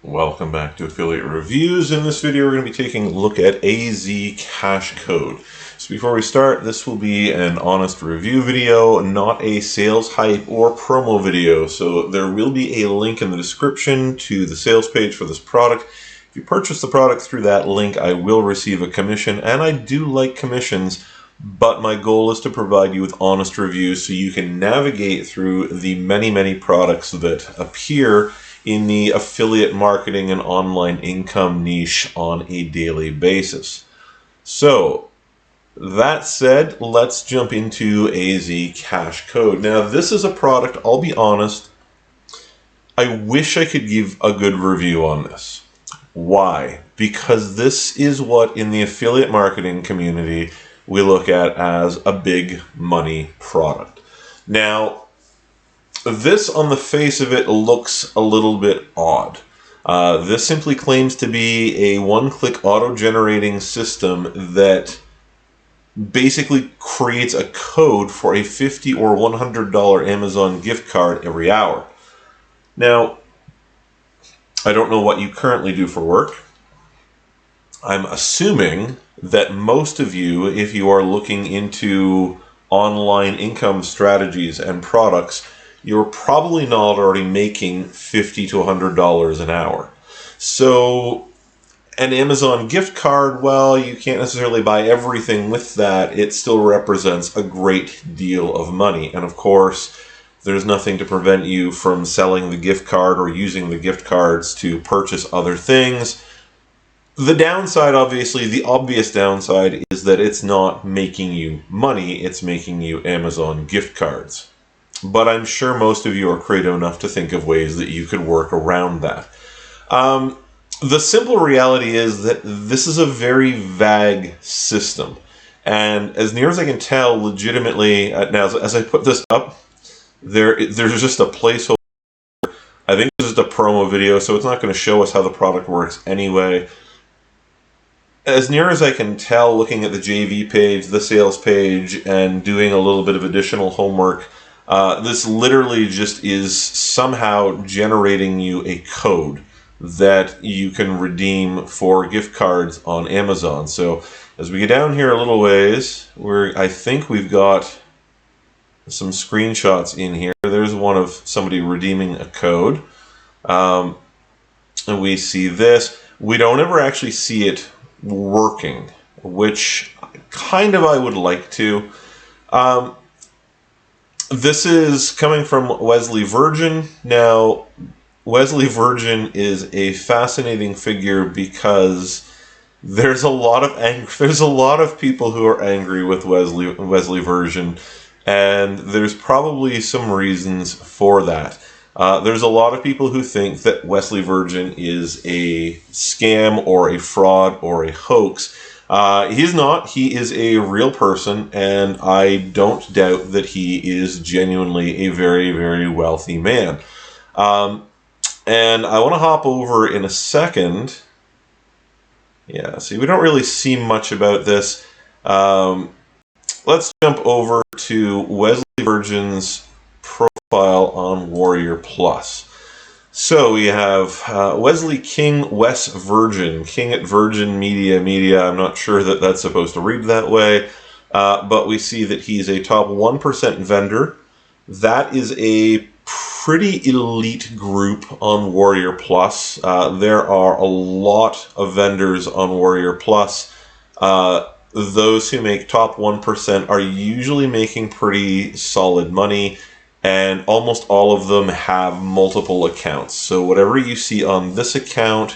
Welcome back to Affiliate Reviews. In this video, we're going to be taking a look at AZCashCode. So before we start, this will be an honest review video, not a sales hype or promo video. So there will be a link in the description to the sales page for this product. If you purchase the product through that link, I will receive a commission, and I do like commissions, but my goal is to provide you with honest reviews so you can navigate through the many products that appear in the affiliate marketing and online income niche on a daily basis. So that said, let's jump into AZCashCode. Now, this is a product, I'll be honest, I wish I could give a good review on this. Why? Because this is what in the affiliate marketing community we look at as a big money product. Now, this on the face of it looks a little bit odd. This simply claims to be a one-click auto-generating system that basically creates a code for a $50 or $100 Amazon gift card every hour. Now, I don't know what you currently do for work. I'm assuming that most of you, if you are looking into online income strategies and products, you're probably not already making $50 to $100 an hour. So an Amazon gift card, well, you can't necessarily buy everything with that. It still represents a great deal of money. And of course, there's nothing to prevent you from selling the gift card or using the gift cards to purchase other things. The downside, obviously, the obvious downside is that it's not making you money, it's making you Amazon gift cards. But I'm sure most of you are creative enough to think of ways that you could work around that. The simple reality is that this is a very vague system. And as near as I can tell, legitimately, now as I put this up, there's just a placeholder. I think this is a promo video, so it's not going to show us how the product works anyway. As near as I can tell, looking at the JV page, the sales page, and doing a little bit of additional homework, this literally just is somehow generating you a code that you can redeem for gift cards on Amazon. So as we get down here a little ways, I think we've got some screenshots in here. There's one of somebody redeeming a code. And we see this. We don't ever actually see it working, which kind of I would like to. This is coming from Wesley Virgin. Now, Wesley Virgin is a fascinating figure because there's a lot of people who are angry with Wesley Virgin, and there's probably some reasons for that. There's a lot of people who think that Wesley Virgin is a scam or a fraud or a hoax. He's not. He is a real person, and I don't doubt that he is genuinely a very wealthy man. And I want to hop over in a second. Yeah, see, we don't really see much about this. Let's jump over to Wesley Virgin's profile on Warrior Plus. So we have Wesley King Wes Virgin, King at Virgin Media. I'm not sure that that's supposed to read that way, but we see that he's a top 1% vendor. That is a pretty elite group on Warrior Plus. There are a lot of vendors on Warrior Plus. Those who make top 1% are usually making pretty solid money, and almost all of them have multiple accounts. So whatever you see on this account,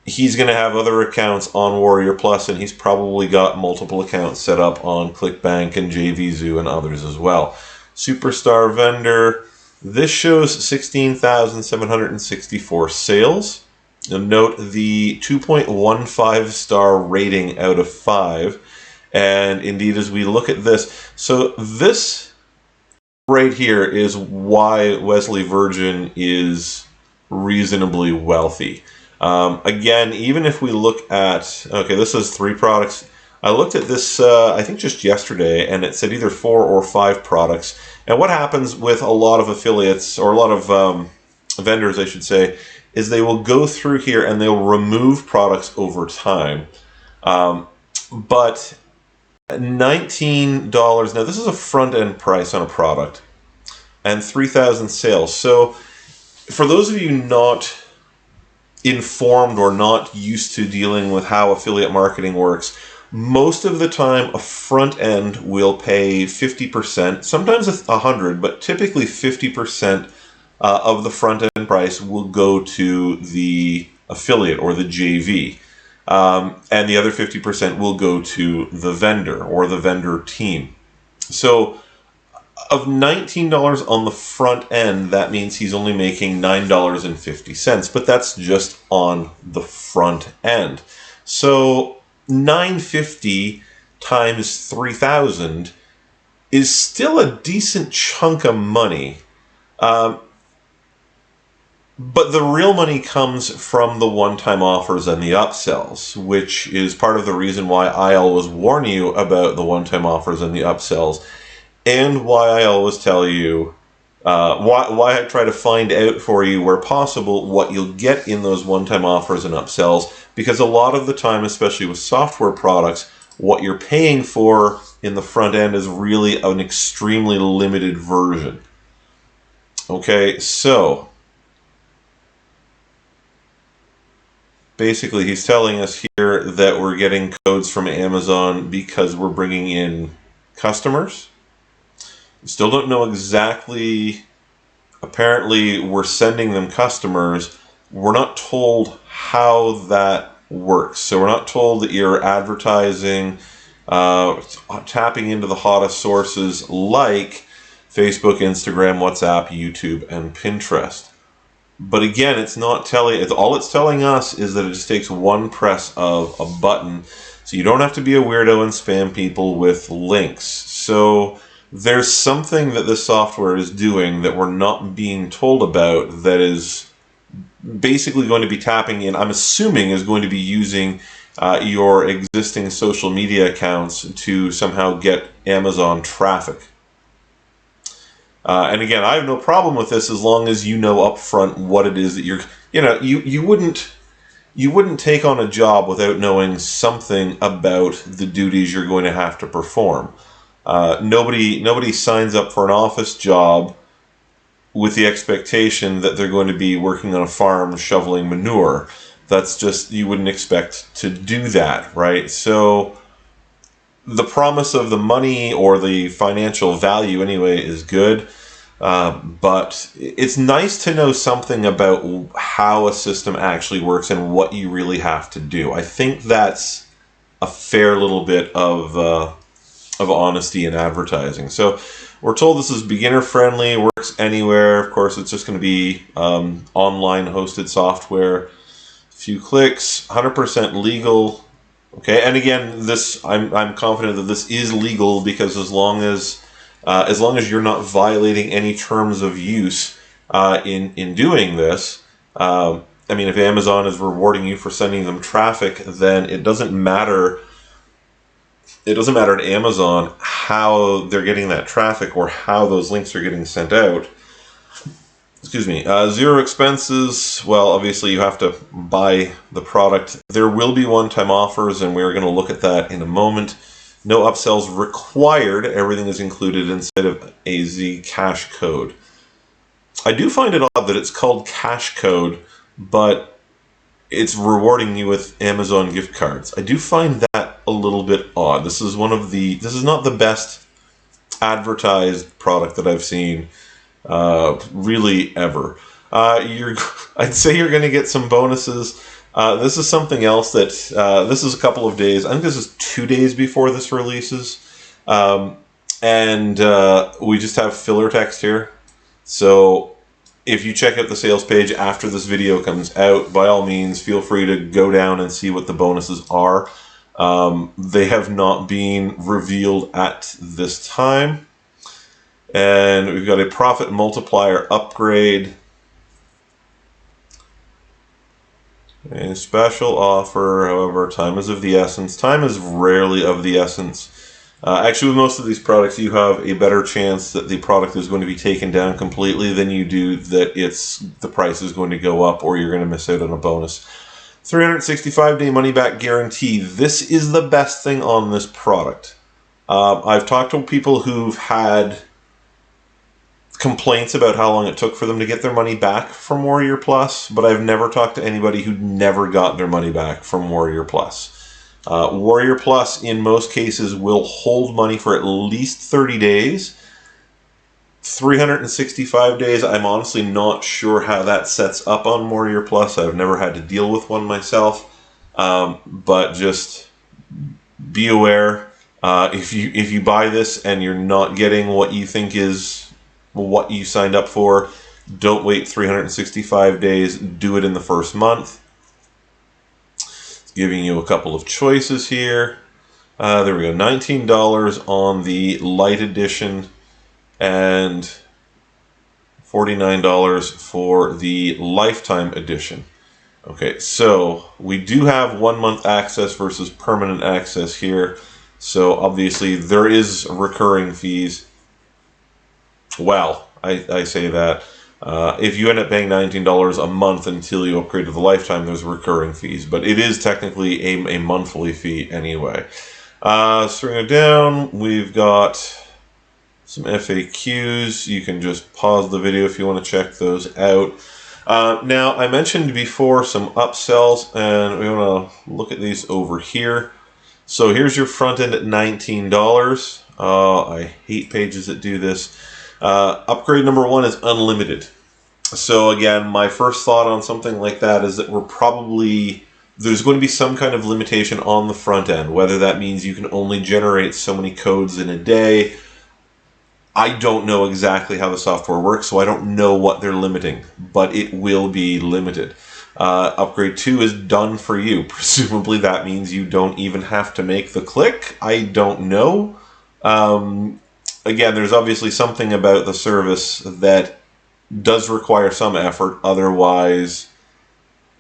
he's going to have other accounts on Warrior Plus, and he's probably got multiple accounts set up on ClickBank and JVZoo and others as well. Superstar vendor, this shows 16,764 sales. And note the 2.15 star rating out of 5. And indeed, as we look at this, so this right here is why Wesley Virgin is reasonably wealthy. Again, even if we look at, okay, this is 3 products. I looked at this, I think just yesterday, and it said either 4 or 5 products. And what happens with a lot of affiliates or a lot of vendors, I should say, is they will go through here and they'll remove products over time. But $19, now this is a front-end price on a product, and 3,000 sales. So for those of you not informed or not used to dealing with how affiliate marketing works, most of the time a front end will pay 50%, sometimes 100, but typically 50% of the front end price will go to the affiliate or the JV. And the other 50% will go to the vendor or the vendor team. So of $19 on the front end, that means he's only making $9.50, but that's just on the front end. So $9.50 times 3,000 is still a decent chunk of money. But the real money comes from the one-time offers and the upsells, which is part of the reason why I always warn you about the one-time offers and the upsells, and why I always tell you, why I try to find out for you where possible what you'll get in those one-time offers and upsells, because a lot of the time, especially with software products, what you're paying for in the front end is really an extremely limited version. Okay, so basically, he's telling us here that we're getting codes from Amazon because we're bringing in customers. Still don't know exactly. Apparently, we're sending them customers. We're not told how that works. So we're not told that you're advertising, tapping into the hottest sources like Facebook, Instagram, WhatsApp, YouTube, and Pinterest. But again, it's not telling. All it's telling us is that it just takes one press of a button, so you don't have to be a weirdo and spam people with links. So there's something that this software is doing that we're not being told about that is basically going to be tapping in. I'm assuming is going to be using your existing social media accounts to somehow get Amazon traffic. And again, I have no problem with this as long as you know upfront what it is that you wouldn't take on a job without knowing something about the duties you're going to have to perform. Nobody signs up for an office job with the expectation that they're going to be working on a farm shoveling manure. That's just, you wouldn't expect to do that, right? So the promise of the money or the financial value anyway is good, but it's nice to know something about how a system actually works and what you really have to do. I think that's a fair little bit of honesty in advertising. So we're told this is beginner friendly, works anywhere. Of course, it's just going to be online hosted software. A few clicks, 100% legal. Okay, and again, this I'm confident that this is legal because as long as you're not violating any terms of use in doing this, I mean, if Amazon is rewarding you for sending them traffic, then it doesn't matter. It doesn't matter to Amazon how they're getting that traffic or how those links are getting sent out. Excuse me. Zero expenses. Well, obviously you have to buy the product. There will be one-time offers, and we're going to look at that in a moment. No upsells required. Everything is included inside of AZCashCode. I do find it odd that it's called CashCode, but it's rewarding you with Amazon gift cards. I do find that a little bit odd. This is not the best advertised product that I've seen really ever. I'd say you're going to get some bonuses. This is something else that this is a couple of days. I think this is 2 days before this releases, and we just have filler text here. So if you check out the sales page after this video comes out, by all means, feel free to go down and see what the bonuses are. They have not been revealed at this time. And we've got a profit multiplier upgrade. A special offer, however, time is of the essence. Time is rarely of the essence. Actually, with most of these products, you have a better chance that the product is going to be taken down completely than you do that the price is going to go up or you're going to miss out on a bonus. 365-day money-back guarantee. This is the best thing on this product. I've talked to people who've had complaints about how long it took for them to get their money back from Warrior Plus, but I've never talked to anybody who never got their money back from Warrior Plus. Warrior Plus, in most cases, will hold money for at least 30 days. 365 days, I'm honestly not sure how that sets up on Warrior Plus. I've never had to deal with one myself, but just be aware. If you buy this and you're not getting what you think is what you signed up for, don't wait 365 days. Do it in the first month. Giving you a couple of choices here. There we go, $19 on the light edition and $49 for the lifetime edition. Okay, so we do have 1 month access versus permanent access here. So obviously there is recurring fees. Well, I say that. If you end up paying $19 a month until you upgrade to the lifetime, there's recurring fees, but it is technically a monthly fee anyway. String it down, we've got some FAQs. You can just pause the video if you want to check those out. Now, I mentioned before some upsells, and we want to look at these over here. So here's your front end at $19. I hate pages that do this. Upgrade number 1 is unlimited. So again, my first thought on something like that is that there's going to be some kind of limitation on the front end, whether that means you can only generate so many codes in a day. I don't know exactly how the software works, so I don't know what they're limiting, but it will be limited. Upgrade 2 is done for you. Presumably that means you don't even have to make the click. I don't know. Again, there's obviously something about the service that does require some effort, otherwise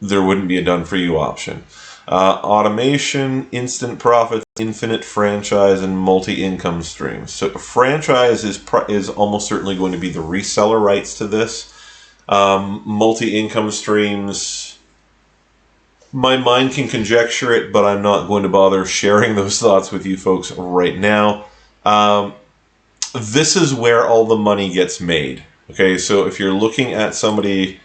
there wouldn't be a done for you option. Automation, instant profits, infinite franchise, and multi-income streams. So franchise is almost certainly going to be the reseller rights to this. Multi-income streams, my mind can conjecture it, but I'm not going to bother sharing those thoughts with you folks right now. This is where all the money gets made. Okay, so if you're looking at somebody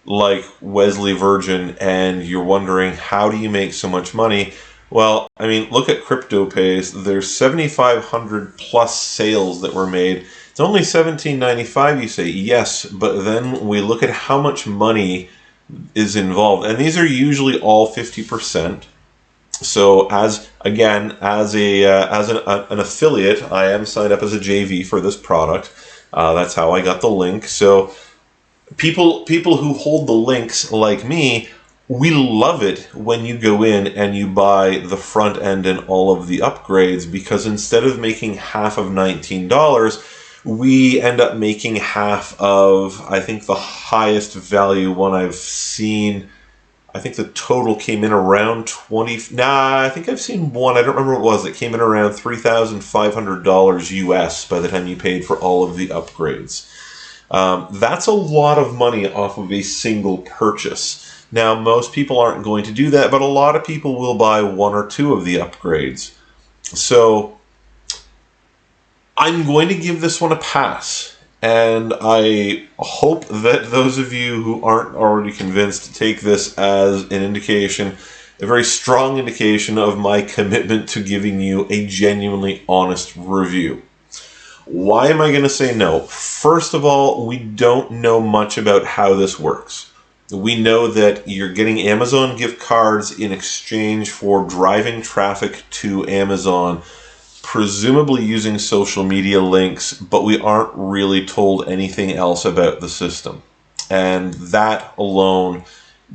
like Wesley Virgin and you're wondering how do you make so much money, well, I mean, look at CryptoPays. There's 7,500 plus sales that were made. It's only $17.95, you say. Yes, but then we look at how much money is involved, and these are usually all 50%. So as an affiliate, I am signed up as a JV for this product. That's how I got the link. So people who hold the links like me, we love it when you go in and you buy the front end and all of the upgrades, because instead of making half of $19, we end up making half of, I think the highest value one I've seen, I think the total came in around I think I've seen one, I don't remember what it was, that came in around $3,500 US by the time you paid for all of the upgrades. That's a lot of money off of a single purchase. Now, most people aren't going to do that, but a lot of people will buy 1 or 2 of the upgrades. So I'm going to give this one a pass. And I hope that those of you who aren't already convinced take this as an indication, a very strong indication of my commitment to giving you a genuinely honest review. Why am I going to say no? First of all, we don't know much about how this works. We know that you're getting Amazon gift cards in exchange for driving traffic to Amazon, presumably using social media links, but we aren't really told anything else about the system. And that alone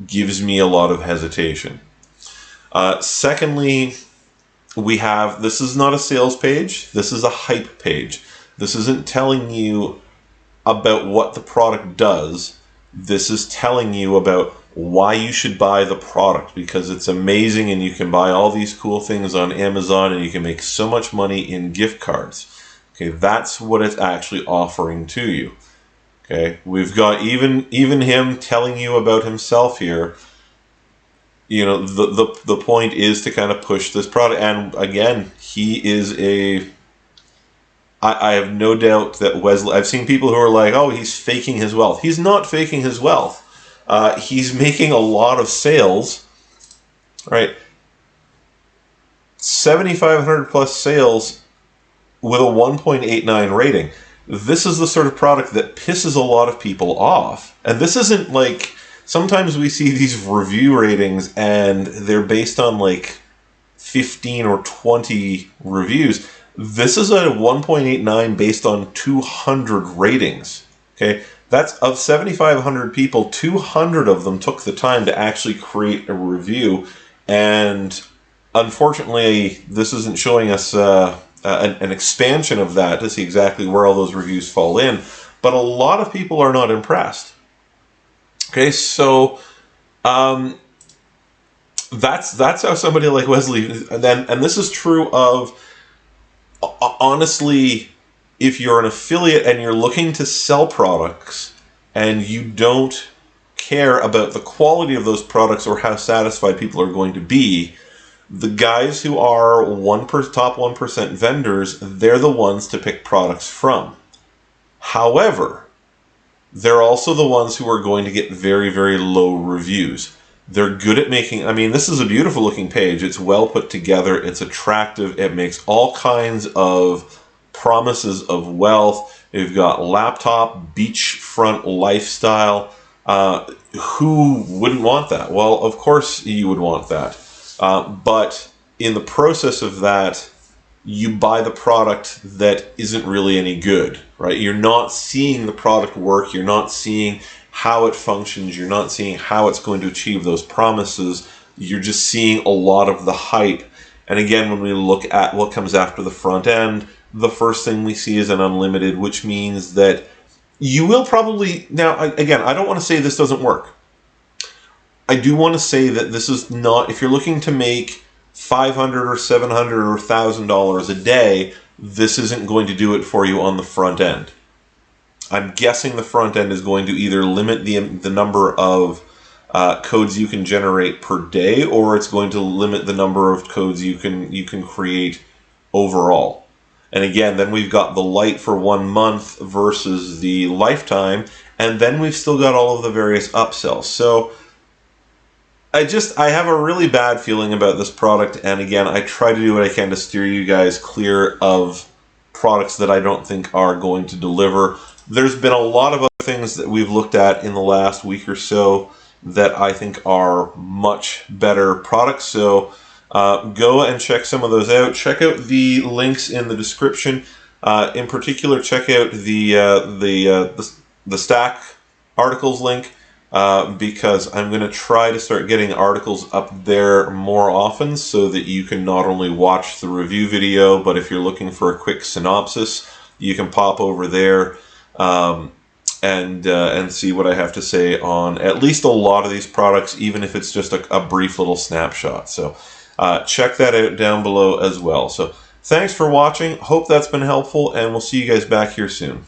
gives me a lot of hesitation. Secondly, this is not a sales page, this is a hype page. This isn't telling you about what the product does. This is telling you about why you should buy the product, because it's amazing and you can buy all these cool things on Amazon and you can make so much money in gift cards. Okay, that's what it's actually offering to you. Okay, we've got even him telling you about himself here. You know, the point is to kind of push this product. And again, he is a... I have no doubt that Wesley... I've seen people who are like, oh, he's faking his wealth. He's not faking his wealth. He's making a lot of sales, right? 7,500 plus sales with a 1.89 rating. This is the sort of product that pisses a lot of people off. And this isn't like... Sometimes we see these review ratings and they're based on like 15 or 20 reviews. This is a 1.89 based on 200 ratings. Okay, that's of 7,500 people, 200 of them took the time to actually create a review. And unfortunately, this isn't showing us an expansion of that to see exactly where all those reviews fall in. But a lot of people are not impressed. Okay, so that's how somebody like Wesley, and this is true of, honestly, if you're an affiliate and you're looking to sell products and you don't care about the quality of those products or how satisfied people are going to be, the guys who are top 1% vendors, they're the ones to pick products from. However, they're also the ones who are going to get very, very low reviews. They're good at making... I mean, this is a beautiful looking page. It's well put together. It's attractive. It makes all kinds of promises of wealth. You've got laptop, beachfront lifestyle. Who wouldn't want that? Well, of course you would want that. But in the process of that, you buy the product that isn't really any good, right? You're not seeing the product work. You're not seeing how it functions. You're not seeing how it's going to achieve those promises. You're just seeing a lot of the hype. And again, when we look at what comes after the front end, the first thing we see is an unlimited, which means that you will probably... Now, again, I don't want to say this doesn't work. I do want to say that this is not... If you're looking to make $500 or $700 or $1,000 a day, this isn't going to do it for you on the front end. I'm guessing the front end is going to either limit the number of codes you can generate per day, or it's going to limit the number of codes you can create overall. And again, then we've got the light for 1 month versus the lifetime, and then we've still got all of the various upsells. So I have a really bad feeling about this product, and again, I try to do what I can to steer you guys clear of products that I don't think are going to deliver. There's been a lot of other things that we've looked at in the last week or so that I think are much better products, so go and check some of those out. Check out the links in the description. In particular, check out the Stack articles link. Because I'm going to try to start getting articles up there more often so that you can not only watch the review video, but if you're looking for a quick synopsis, you can pop over there and see what I have to say on at least a lot of these products, even if it's just a brief little snapshot. So check that out down below as well. So thanks for watching. Hope that's been helpful, and we'll see you guys back here soon.